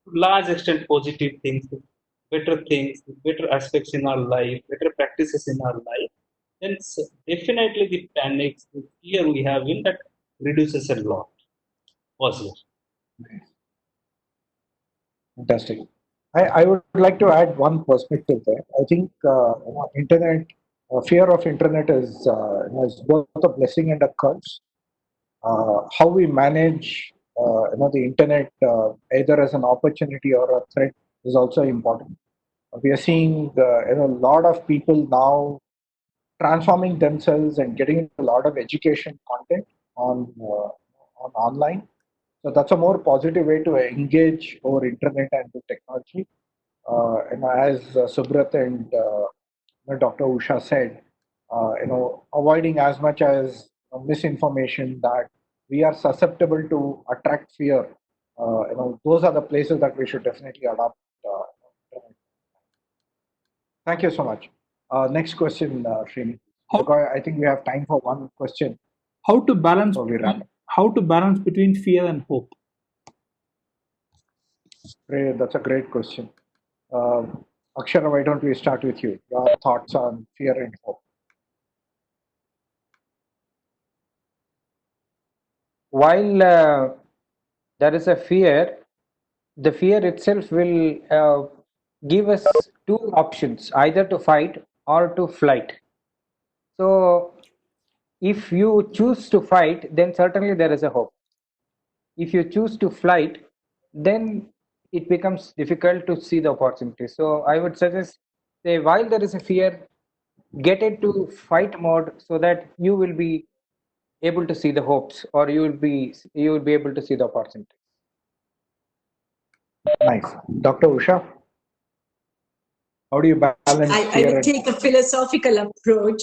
large extent positive things, better aspects in our life, better practices in our life, then definitely the panic, the fear we have in that reduces a lot. possible. Fantastic. I would like to add one perspective there. I think internet, fear of internet is both a blessing and a curse. How we manage the internet either as an opportunity or a threat is also important. We are seeing a lot of people now transforming themselves and getting a lot of education content on online. So that's a more positive way to engage over internet and the technology. As Subrat and Dr. Usha said, avoiding as much as misinformation that we are susceptible to attract fear. Those are the places that we should definitely adopt. Thank you so much. Next question, Srini. How, Because I think we have time for one question how to balance before we wrap up. how to balance between fear and hope? Great, that's a great question. Akshara, why don't we start with you? Your thoughts on fear and hope. While there is a fear, the fear itself will give us two options, either to fight or to flight. So if you choose to fight, then certainly there is a hope. If you choose to flight, then it becomes difficult to see the opportunity. So I would suggest, say, while there is a fear, get into fight mode so that you will be able to see the hopes, or you will be able to see the opportunity. Nice. Dr. Usha, how do you balance I fear would and take a philosophical approach.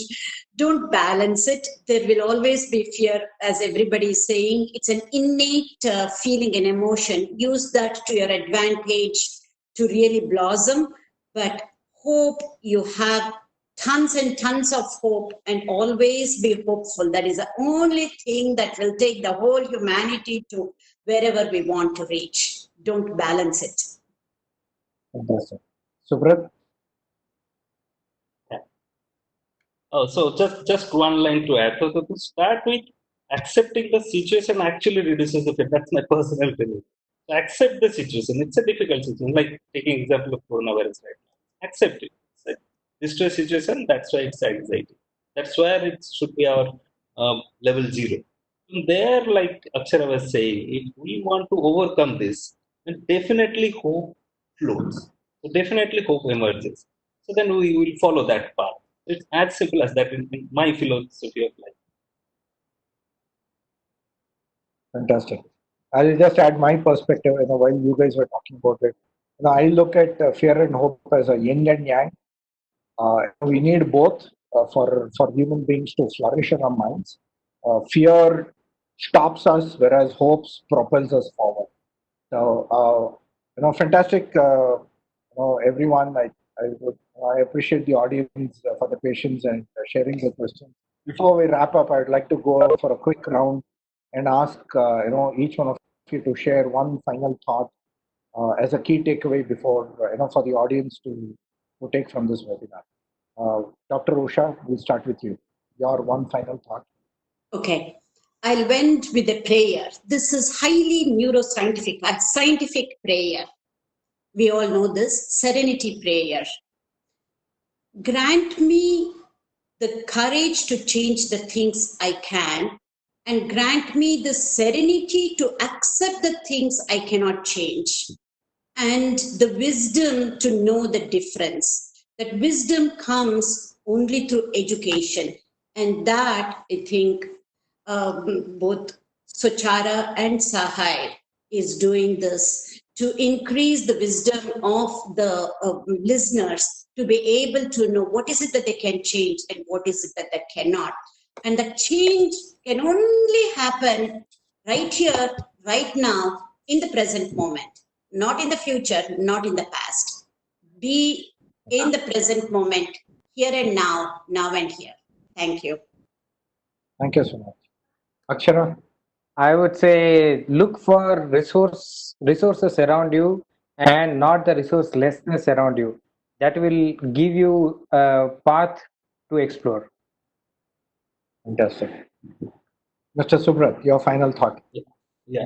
Don't balance it. There will always be fear, as everybody is saying. It's an innate feeling and emotion. Use that to your advantage to really blossom. But hope, you have tons and tons of hope, and always be hopeful. That is the only thing that will take the whole humanity to wherever we want to reach. Don't balance it. fantastic? Subrat, Oh, so just one line to add. So to start with, accepting the situation actually reduces the fear. That's my personal feeling. So accept the situation. It's a difficult situation. Like taking example of coronavirus right now. Accept it. It's a distress situation. That's why it's anxiety. That's where it should be our level zero. From there, like Akshara was saying, if we want to overcome this, then definitely hope flows. So definitely hope emerges. So then we will follow that path. It's as simple as that in my philosophy of life. fantastic. I'll just add my perspective. While you guys were talking about it, I look at fear and hope as a yin and yang. We need both for human beings to flourish in our minds. Fear stops us, whereas hope propels us forward. So, fantastic. Everyone. I appreciate the audience for the patience and sharing the questions. Before we wrap up, I'd like to go for a quick round and ask each one of you to share one final thought as a key takeaway before for the audience to take from this webinar. Dr. Usha, we'll start with you. Your one final thought. Okay. I'll end with a prayer. This is highly neuroscientific, a scientific prayer. We all know this serenity prayer. Grant me the courage to change the things I can, and grant me the serenity to accept the things I cannot change, and the wisdom to know the difference. That wisdom comes only through education, and that I think both Sochara and Sahay is doing this to increase the wisdom of the listeners to be able to know what is it that they can change and what is it that they cannot. And the change can only happen right here, right now, in the present moment, not in the future, not in the past. Be in the present moment, here and now, now and here. Thank you. Thank you so much. Akshara, I would say look for resources around you and not the resourcelessness around you. That will give you a path to explore. fantastic. Mr. Subrat, your final thought. Yeah.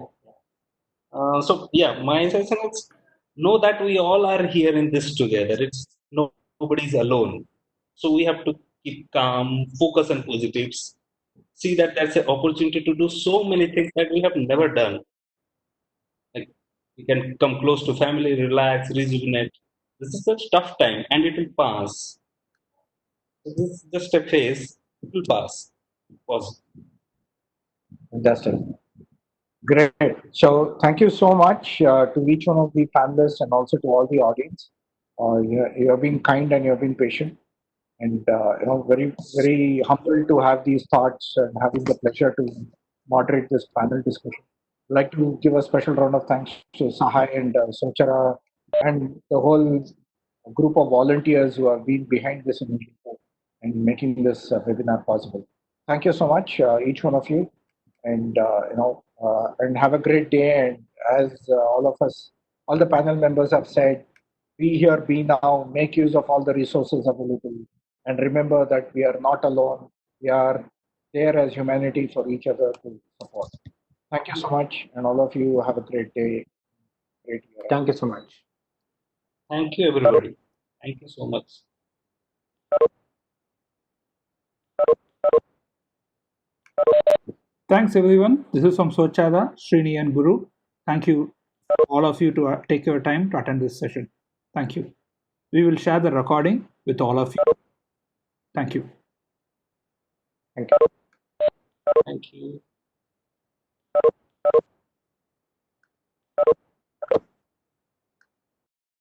So yeah, my suggestion is know that we all are here in this together. It's nobody's alone. So we have to keep calm, focus on positives, see that there's an opportunity to do so many things that we have never done. Like we can come close to family, relax, rejuvenate. This is a tough time and it will pass. So this is just a phase, it will pass. Pause. Fantastic. Great. So thank you so much to each one of the panelists and also to all the audience. You have been kind and you have been patient, and very humbled to have these thoughts and having the pleasure to moderate this panel discussion. I'd like to give a special round of thanks to Sahay and Sochara and the whole group of volunteers who have been behind this initiative and making this webinar possible. Thank you so much, each one of you, and and have a great day. And as all of us, all the panel members have said, be here, be now, make use of all the resources available, and remember that we are not alone. We are there as humanity for each other to support. Thank you so much, and all of you have a great day, great year. Thank you so much. Thank you, everybody. Thank you so much. Thanks everyone. This is from Sochara, Srini and Guru. Thank you all of you to take your time to attend this session. Thank you. We will share the recording with all of you. Thank you. Thank you. Thank you.